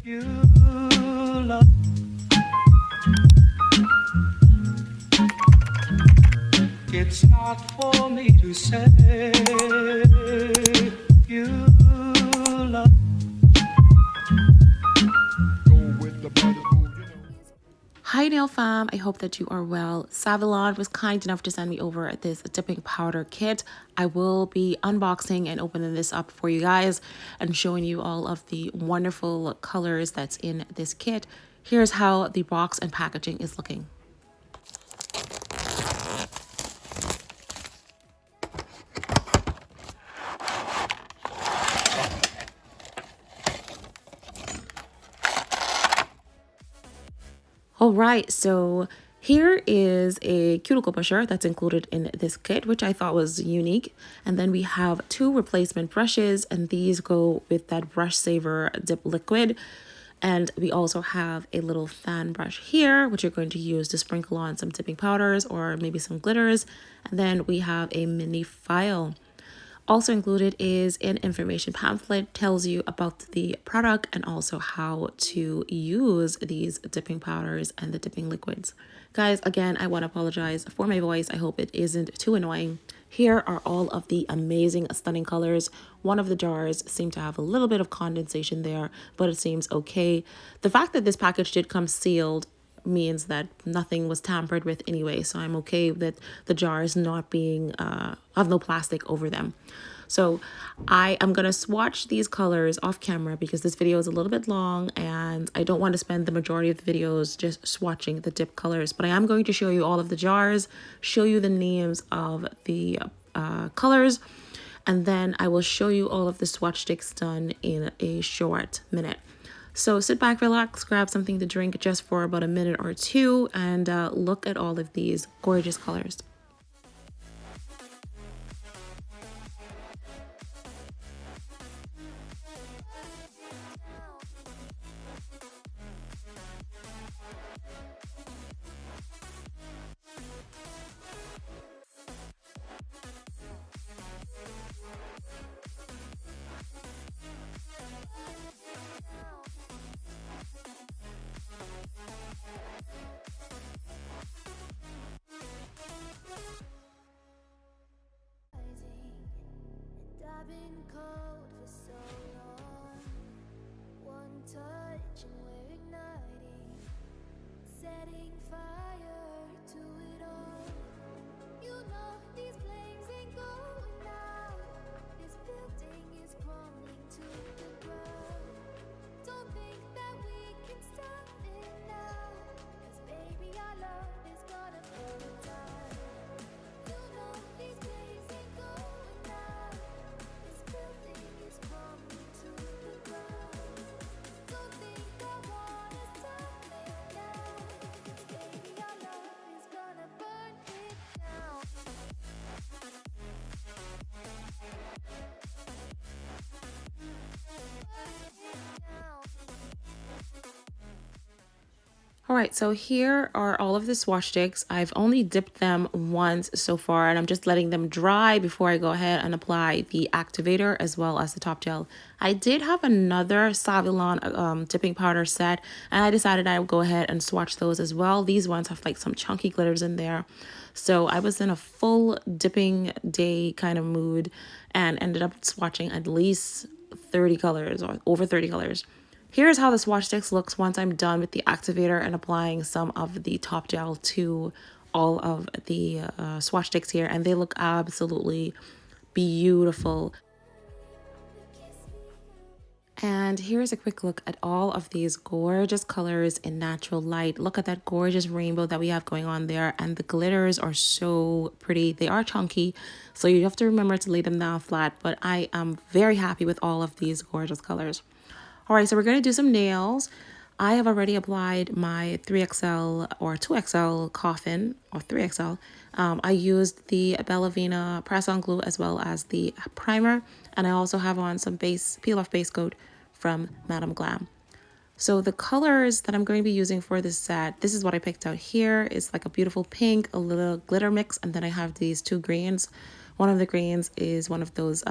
You love. It's not for me to say. You love. Hi nail fam, I hope that you are well. Saviland was kind enough to send me over this dipping powder kit. I will be unboxing and opening this up for you guys and showing you all of the wonderful colors that's in this kit. Here's how the box and packaging is looking. All right, so here is a cuticle pusher that's included in this kit, which I thought was unique. And then we have 2 replacement brushes, and these go with that Brush Saver dip liquid. And we also have a little fan brush here, which you're going to use to sprinkle on some dipping powders or maybe some glitters. And then we have a mini file. Also included is an information pamphlet, tells you about the product and also how to use these dipping powders and the dipping liquids. Guys, again, I want to apologize for my voice. I hope it isn't too annoying. Here are all of the amazing, stunning colors. One of the jars seemed to have a little bit of condensation there, but it seems okay. The fact that this package did come sealed means that nothing was tampered with anyway, so I'm okay with the jars not being have no plastic over them. So I am gonna swatch these colors off camera because this video is a little bit long and I don't want to spend the majority of the videos just swatching the dip colors, but I am going to show you all of the jars, show you the names of the colors, and then I will show you all of the swatch sticks done in a short minute. So sit back, relax, grab something to drink just for about a minute or two, and look at all of these gorgeous colors. I've been cold for so long. One touch and we're igniting, setting fire to it all. You know these flames ain't going out. This building is crumbling to the ground. Don't think that we can stop it now, 'cause baby our love is gonna burn it down. You know these flames ain't going out. This building is crumbling to the ground. Don't think I wanna stop it now, 'cause baby our love is gonna burn it down. All right, so here are all of the swatch sticks. I've only dipped them once so far, and I'm just letting them dry before I go ahead and apply the activator as well as the top gel. I did have another Saviland dipping powder set, and I decided I would go ahead and swatch those as well. These ones have like some chunky glitters in there. So I was in a full dipping day kind of mood and ended up swatching at least 30 colors or over 30 colors. Here's how the swatch sticks looks once I'm done with the activator and applying some of the top gel to all of the swatch sticks here, and they look absolutely beautiful. And here's a quick look at all of these gorgeous colors in natural light. Look at that gorgeous rainbow that we have going on there, and the glitters are so pretty. They are chunky, so you have to remember to lay them down flat, but I am very happy with all of these gorgeous colors. All right, so we're gonna do some nails. I have already applied my 3XL or 2XL coffin, or 3XL. I used the Bellavina press-on glue as well as the primer, and I also have on some peel-off base coat from Madame Glam. So the colors that I'm going to be using for this set, this is what I picked out here. It's like a beautiful pink, a little glitter mix, and then I have these 2 greens. One of the greens is one of those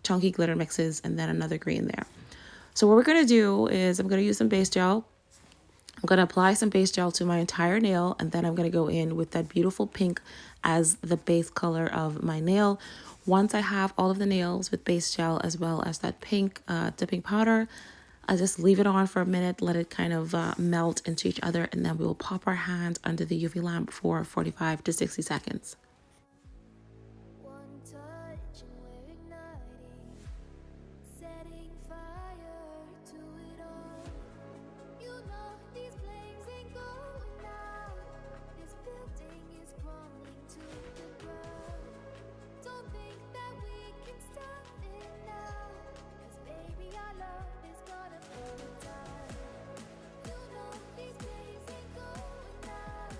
chunky glitter mixes, and then another green there. So what we're going to do is I'm going to use some base gel. I'm going to apply some base gel to my entire nail, and then I'm going to go in with that beautiful pink as the base color of my nail. Once I have all of the nails with base gel as well as that pink dipping powder, I just leave it on for a minute, let it kind of melt into each other, and then we will pop our hand under the UV lamp for 45 to 60 seconds. One touch and we're igniting, setting fire to it all. You know these flames ain't going out. This building is crumbling to the ground. Don't think that we can stop it now, 'cause baby our love is gonna burn it down. You know these flames ain't going out.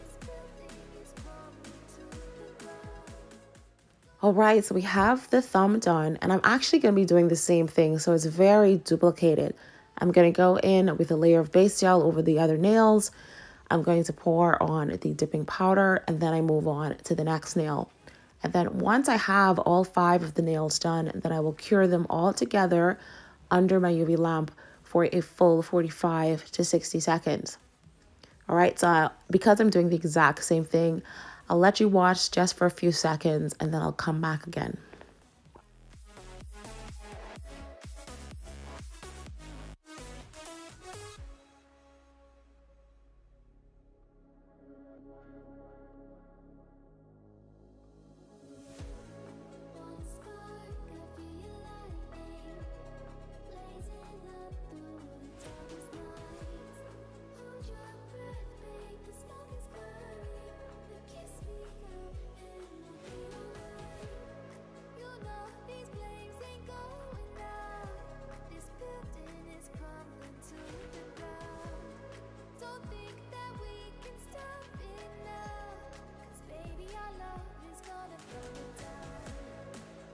This building is crumbling to the ground. All right, so we have the thumb done, and I'm actually going to be doing the same thing, so it's very duplicated. I'm going to go in with a layer of base gel over the other nails. I'm going to pour on the dipping powder, and then I move on to the next nail. And then once I have all 5 of the nails done, then I will cure them all together under my UV lamp for a full 45 to 60 seconds. All right, so because I'm doing the exact same thing, I'll let you watch just for a few seconds and then I'll come back again. One spark of your lightning, blazing up through the darkest nights. Hold your breath, babe, the smoke is burning. Now kiss me now, and we'll be alright. You know these flames ain't going out. This building is crumbling to the ground. Don't think that we can stop it now, 'cause baby our love is gonna burn it down.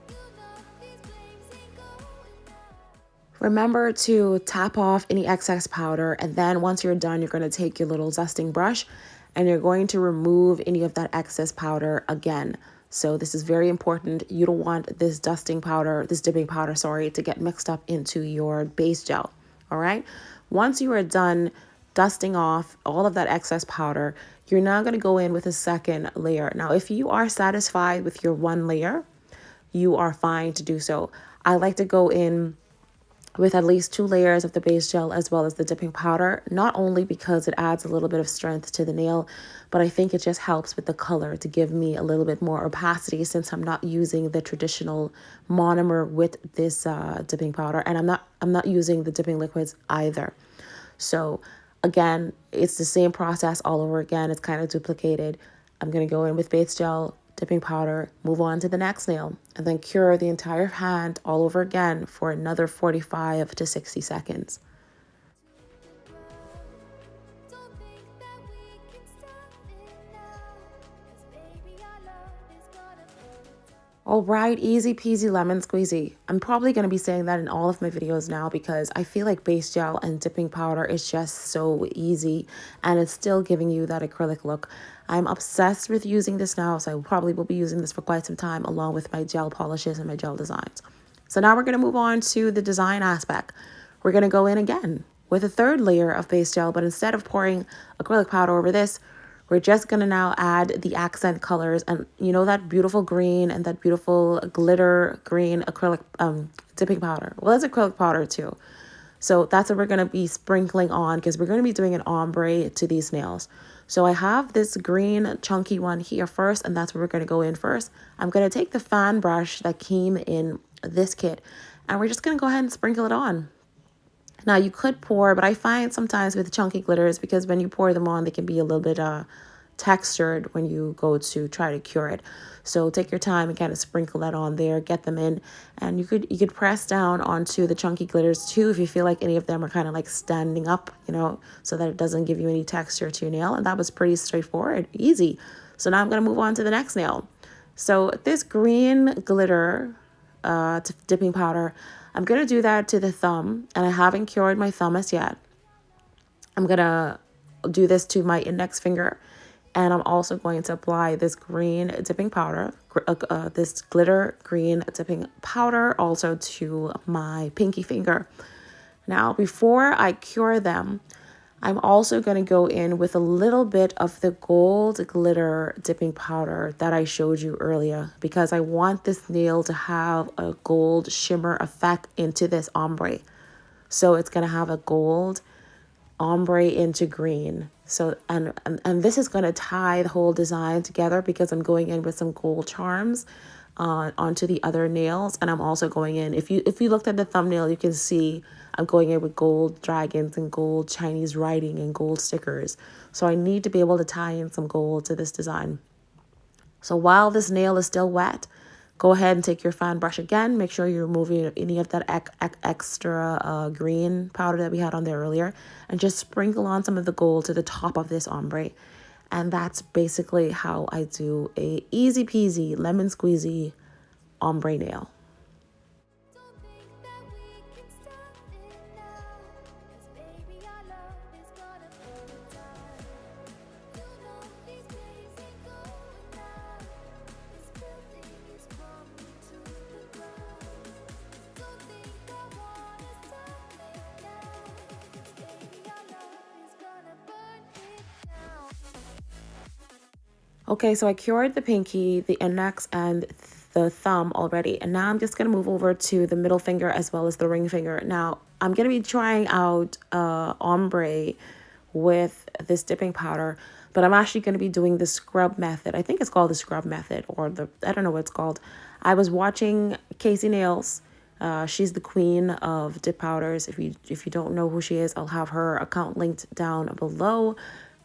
You know these flames ain't going out. Remember to tap off any excess powder, and then once you're done, you're going to take your little dusting brush and you're going to remove any of that excess powder again. So this is very important. You don't want this dipping powder, to get mixed up into your base gel. All right. Once you are done dusting off all of that excess powder, you're now going to go in with a second layer. Now, if you are satisfied with your one layer, you are fine to do so. I like to go in with at least 2 layers of the base gel as well as the dipping powder, not only because it adds a little bit of strength to the nail, but I think it just helps with the color to give me a little bit more opacity, since I'm not using the traditional monomer with this dipping powder, and I'm not using the dipping liquids either. So again, it's the same process all over again. It's kind of duplicated. I'm going to go in with base gel, dipping powder, move on to the next nail, and then cure the entire hand all over again for another 45 to 60 seconds. Don't think that we can stop it now, 'cause baby our love is gonna burn it down. All right, easy peasy lemon squeezy. I'm probably going to be saying that in all of my videos now because I feel like base gel and dipping powder is just so easy, and it's still giving you that acrylic look. I'm obsessed with using this now, so I probably will be using this for quite some time along with my gel polishes and my gel designs. So now we're going to move on to the design aspect. We're going to go in again with a 3rd layer of base gel, but instead of pouring acrylic powder over this, we're just going to now add the accent colors, and you know that beautiful green and that beautiful glitter green acrylic dipping powder. Well, it's acrylic powder too. So that's what we're going to be sprinkling on, because we're going to be doing an ombre to these nails. So I have this green chunky one here first, and that's where we're going to go in first. I'm going to take the fan brush that came in this kit, and we're just going to go ahead and sprinkle it on. Now you could pour, but I find sometimes with chunky glitters, because when you pour them on, they can be a little bit textured when you go to try to cure it. So take your time and kind of sprinkle that on there, get them in, and you could press down onto the chunky glitters too if you feel like any of them are kind of like standing up, you know, so that it doesn't give you any texture to your nail. And that was pretty straightforward, easy. So now I'm going to move on to the next nail. So this green glitter dipping powder, I'm going to do that to the thumb, and I haven't cured my thumb as yet. I'm going to do this to my index finger, and I'm also going to apply this green dipping powder, this glitter green dipping powder also to my pinky finger. Now, before I cure them, I'm also going to go in with a little bit of the gold glitter dipping powder that I showed you earlier, because I want this nail to have a gold shimmer effect into this ombre. So it's going to have a gold ombre into green. So and this is going to tie the whole design together, because I'm going in with some gold charms onto the other nails. And I'm also going in, if you looked at the thumbnail, you can see I'm going in with gold dragons and gold Chinese writing and gold stickers. So I need to be able to tie in some gold to this design. So while this nail is still wet, go ahead and take your fan brush again. Make sure you're removing any of that extra green powder that we had on there earlier, and just sprinkle on some of the gold to the top of this ombre. And that's basically how I do a easy peasy lemon squeezy ombre nail. Don't think that we can stop it now, 'cause baby our love is gonna burn it down. You know these days ain't going down. This building is crumbling to the ground. Don't think I wanna stop it now, 'cause baby our love is gonna burn it down. Okay, so I cured the pinky, the index, and the thumb already. And now I'm just going to move over to the middle finger as well as the ring finger. Now, I'm going to be trying out ombre with this dipping powder, but I'm actually going to be doing the scrub method. I think it's called the scrub method, or I don't know what it's called. I was watching Casey Nails. She's the queen of dip powders. If you don't know who she is, I'll have her account linked down below.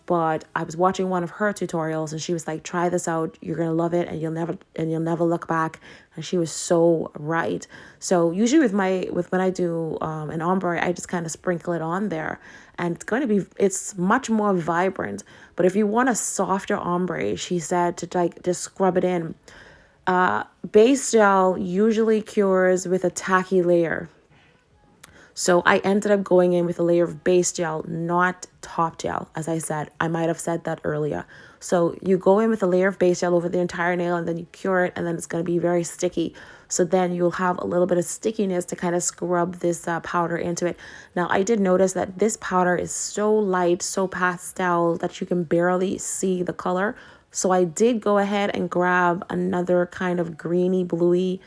But I was watching one of her tutorials, and she was like, try this out, you're gonna love it, and you'll never look back. And she was so right. So usually when I do an ombre, I just kind of sprinkle it on there, and it's much more vibrant. But if you want a softer ombre, she said to like just scrub it in. Base gel usually cures with a tacky layer. So I ended up going in with a layer of base gel, not top gel. As I said, I might have said that earlier. So you go in with a layer of base gel over the entire nail, and then you cure it, and then it's going to be very sticky. So then you'll have a little bit of stickiness to kind of scrub this powder into it. Now, I did notice that this powder is so light, so pastel, that you can barely see the color. So I did go ahead and grab another kind of greeny, bluey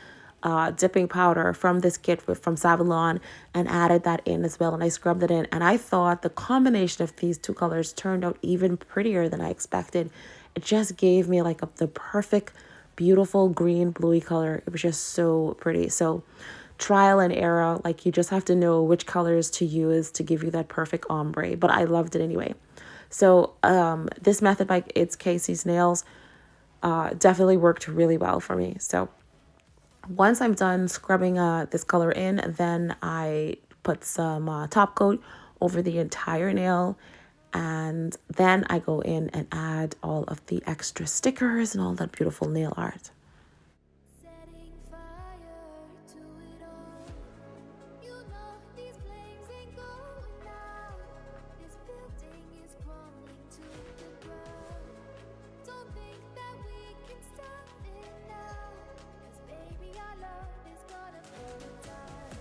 dipping powder from this kit from Saviland, and added that in as well, and I scrubbed it in, and I thought the combination of these two colors turned out even prettier than I expected. It just gave me like the perfect beautiful green bluey color. It was just so pretty. So trial and error, like you just have to know which colors to use to give you that perfect ombre, but I loved it anyway. So this method by It's Casey's Nails definitely worked really well for me. So once I'm done scrubbing this color in, then I put some top coat over the entire nail, and then I go in and add all of the extra stickers and all that beautiful nail art. Setting fire to it all. You know these flames ain't going out. This building is crumbling to the ground. Don't think that we can stop it now, 'cause baby our love is gonna burn it down.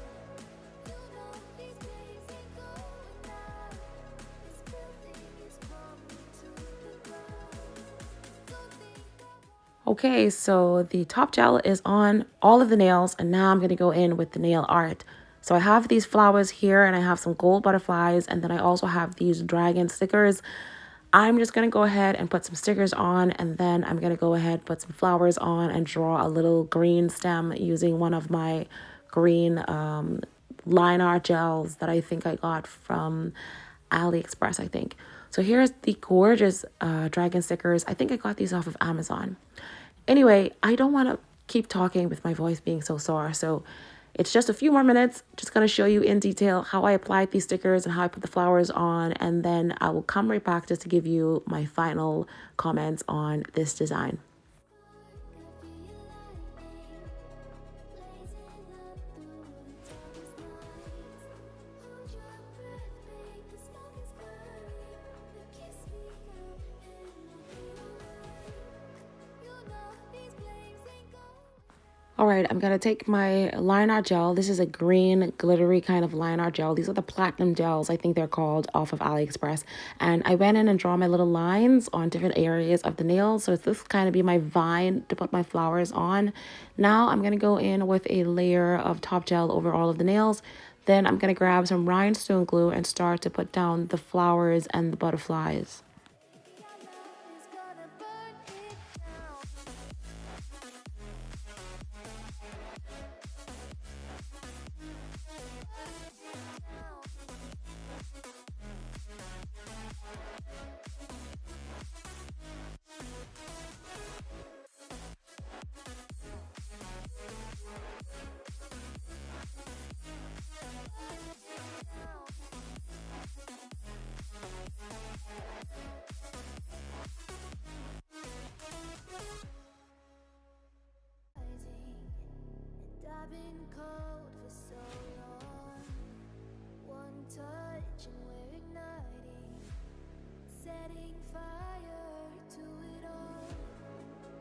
You know these flames ain't going out. This building is crumbling to the ground. Don't think that. Okay, so the top gel is on all of the nails, and now I'm going to go in with the nail art. So I have these flowers here, and I have some gold butterflies, and then I also have these dragon stickers. I'm just going to go ahead and put some stickers on, and then I'm going to go ahead, put some flowers on, and draw a little green stem using one of my green line art gels that I think I got from AliExpress, I think. So here's the gorgeous dragon stickers. I think I got these off of Amazon. Anyway, I don't want to keep talking with my voice being so sore, so it's just a few more minutes. Just going to show you in detail how I applied these stickers and how I put the flowers on, and then I will come right back just to give you my final comments on this design. All right, I'm gonna take my line art gel. This is a green glittery kind of line art gel. These are the platinum gels, I think they're called, off of AliExpress. And I went in and draw my little lines on different areas of the nails. So this kind of be my vine to put my flowers on. Now I'm gonna go in with a layer of top gel over all of the nails. Then I'm gonna grab some rhinestone glue and start to put down the flowers and the butterflies. I've been cold for so long. One touch and we're igniting, setting fire to it all.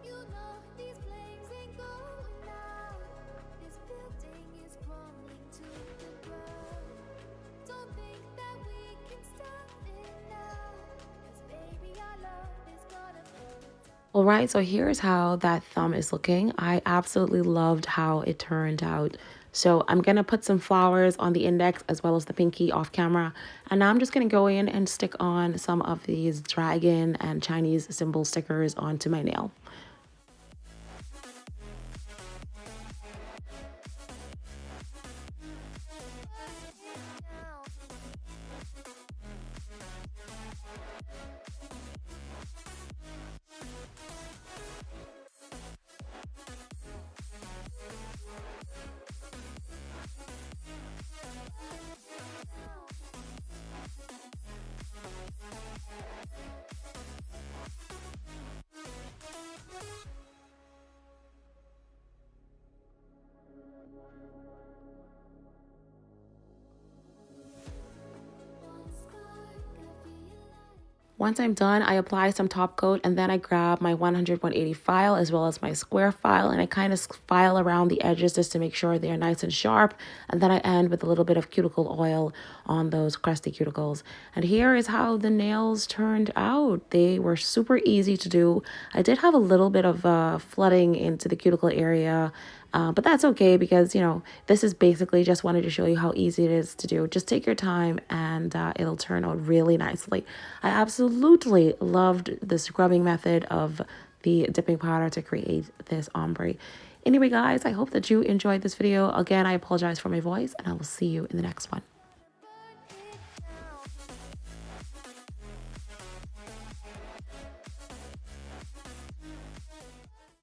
You know these flames ain't going out. This building is crumbling to the ground. Don't think that we can stop it now, 'cause baby our love is gonna burn. All right, so here's how that thumb is looking. I absolutely loved how it turned out. So I'm gonna put some flowers on the index as well as the pinky off camera. And now I'm just gonna go in and stick on some of these dragon and Chinese symbol stickers onto my nail. Once I'm done, I apply some top coat and then I grab my 100/180 file as well as my square file and I kind of file around the edges just to make sure they're nice and sharp. And then I end with a little bit of cuticle oil on those crusty cuticles. And here is how the nails turned out. They were super easy to do. I did have a little bit of flooding into the cuticle area. But that's okay because, you know, this is basically just wanted to show you how easy it is to do. Just take your time and it'll turn out really nicely. I absolutely loved the scrubbing method of the dipping powder to create this ombre. Anyway, guys, I hope that you enjoyed this video. Again, I apologize for my voice and I will see you in the next one.